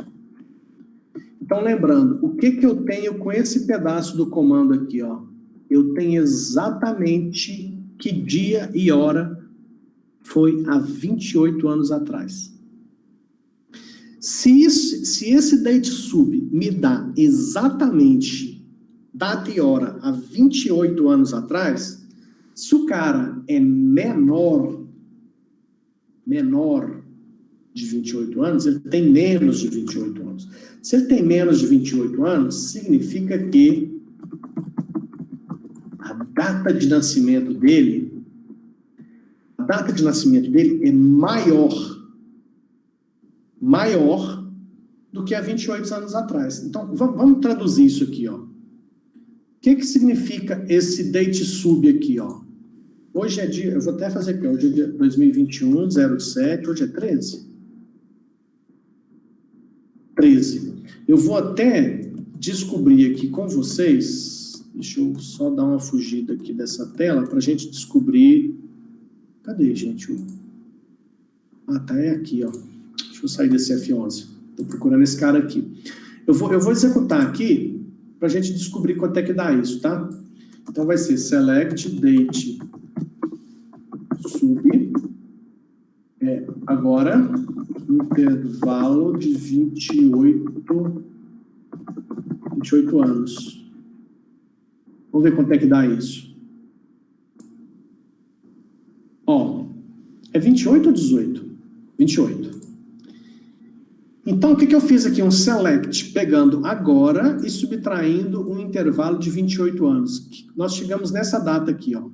Então, lembrando, o que eu tenho com esse pedaço do comando aqui, ó? Eu tenho exatamente que dia e hora foi há 28 anos atrás. Se esse date sub me dá exatamente data e hora há 28 anos atrás, se o cara é menor de 28 anos, ele tem menos de 28 anos. Se ele tem menos de 28 anos, significa que a data de nascimento dele é maior do que há 28 anos atrás. Então, vamos traduzir isso aqui, ó. O que significa esse date sub aqui, ó? Hoje é dia, eu vou até fazer aqui, hoje é dia 2021, 07, hoje é 13? 13. Eu vou até descobrir aqui com vocês, deixa eu só dar uma fugida aqui dessa tela, para a gente descobrir, cadê, gente? Ah, tá, é aqui, ó. Deixa eu sair desse F11, estou procurando esse cara aqui. Eu vou executar aqui, para a gente descobrir quanto é que dá isso, tá? Então vai ser select date sub, agora, intervalo de 28 anos. Vamos ver quanto é que dá isso. Ó, é 28 ou 18? 28. Então, o que eu fiz aqui? Um select, pegando agora e subtraindo um intervalo de 28 anos. Nós chegamos nessa data aqui, ó.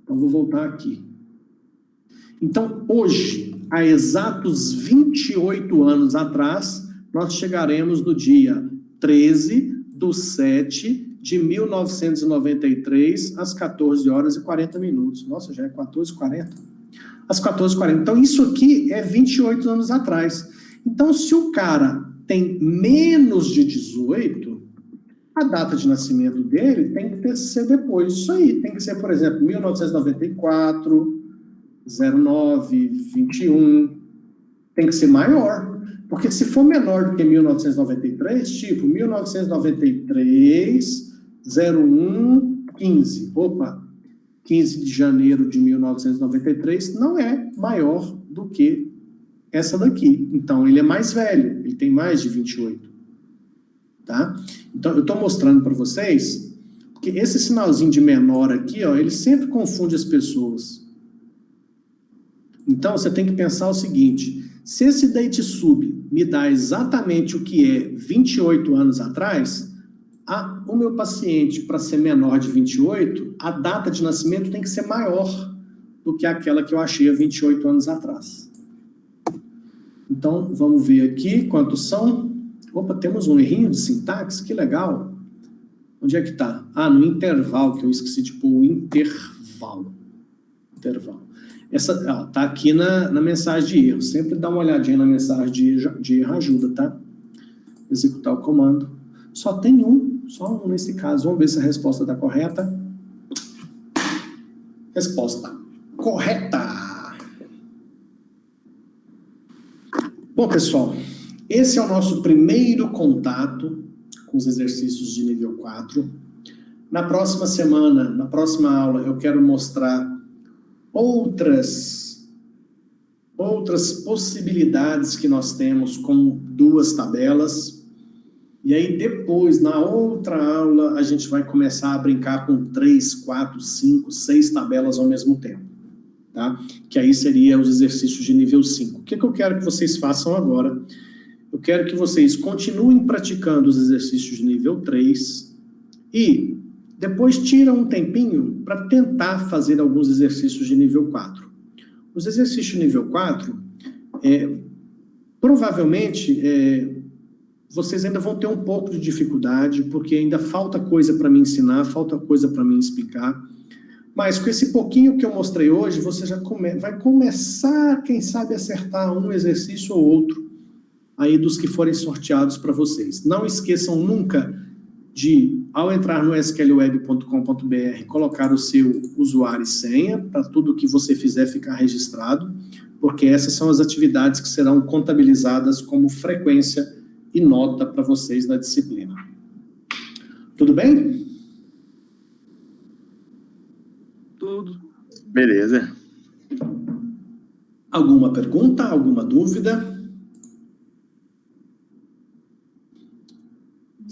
Então, vou voltar aqui. Então, hoje, há exatos 28 anos atrás, nós chegaremos no dia 13/7/1993, às 14 horas e 40 minutos. Nossa, já é 14h40. Às 14h40. Então, isso aqui é 28 anos atrás. Então, se o cara tem menos de 18, a data de nascimento dele tem que ser depois disso aí. Tem que ser, por exemplo, 1994, 09, 21. Tem que ser maior. Porque se for menor do que 1993, tipo 1993, 01, 15. Opa, 15 de janeiro de 1993 não é maior do que essa daqui. Então, ele é mais velho, ele tem mais de 28. Tá? Então, eu estou mostrando para vocês que esse sinalzinho de menor aqui, ó, ele sempre confunde as pessoas. Então, você tem que pensar o seguinte: se esse date sub me dá exatamente o que é 28 anos atrás, o meu paciente, para ser menor de 28, a data de nascimento tem que ser maior do que aquela que eu achei há 28 anos atrás. Então, vamos ver aqui quantos são. Opa, temos um errinho de sintaxe, que legal. Onde é que está? Ah, no intervalo, que eu esqueci de pôr o intervalo. Tá aqui na mensagem de erro. Sempre dá uma olhadinha na mensagem de erro, ajuda, tá? Executar o comando. Só um nesse caso. Vamos ver se a resposta está correta. Resposta correta! Bom, pessoal, esse é o nosso primeiro contato com os exercícios de nível 4. Na próxima semana, na próxima aula, eu quero mostrar outras possibilidades que nós temos com 2 tabelas. E aí depois, na outra aula, a gente vai começar a brincar com 3, 4, 5, 6 tabelas ao mesmo tempo, tá? Que aí seria os exercícios de nível 5. O que eu quero que vocês façam agora? Eu quero que vocês continuem praticando os exercícios de nível 3 e depois tiram um tempinho para tentar fazer alguns exercícios de nível 4. Os exercícios de nível 4, provavelmente, vocês ainda vão ter um pouco de dificuldade, porque ainda falta coisa para me ensinar, falta coisa para me explicar. Mas com esse pouquinho que eu mostrei hoje, você já vai começar, quem sabe, a acertar um exercício ou outro aí dos que forem sorteados para vocês. Não esqueçam nunca de, ao entrar no sqlweb.com.br, colocar o seu usuário e senha, para tudo que você fizer ficar registrado, porque essas são as atividades que serão contabilizadas como frequência e nota para vocês na disciplina. Tudo bem? Tudo. Beleza. Alguma pergunta? Alguma dúvida?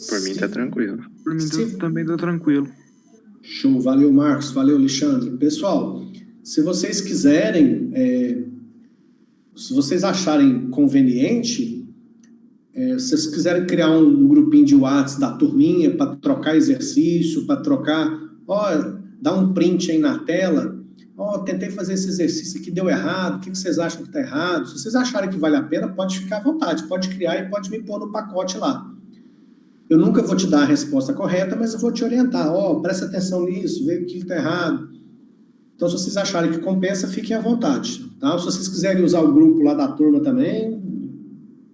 Por mim tá tranquilo. Por mim também tá tranquilo. Show, valeu Marcos, valeu Alexandre. Pessoal, se vocês quiserem, se vocês acharem conveniente, se vocês quiserem criar um grupinho de WhatsApp da turminha para trocar exercício, para trocar, dá um print aí na tela, tentei fazer esse exercício aqui, deu errado, o que vocês acham que está errado? Se vocês acharem que vale a pena, pode ficar à vontade, pode criar e pode me pôr no pacote lá. Eu nunca vou te dar a resposta correta, mas eu vou te orientar, presta atenção nisso, vê o que está errado. Então, se vocês acharem que compensa, fiquem à vontade, tá? Se vocês quiserem usar o grupo lá da turma também,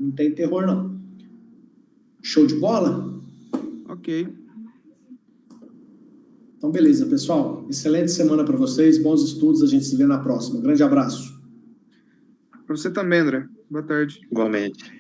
não tem terror, não. Show de bola? Ok. Então, beleza, pessoal. Excelente semana para vocês, bons estudos, a gente se vê na próxima. Um grande abraço. Para você também, André. Boa tarde. Igualmente.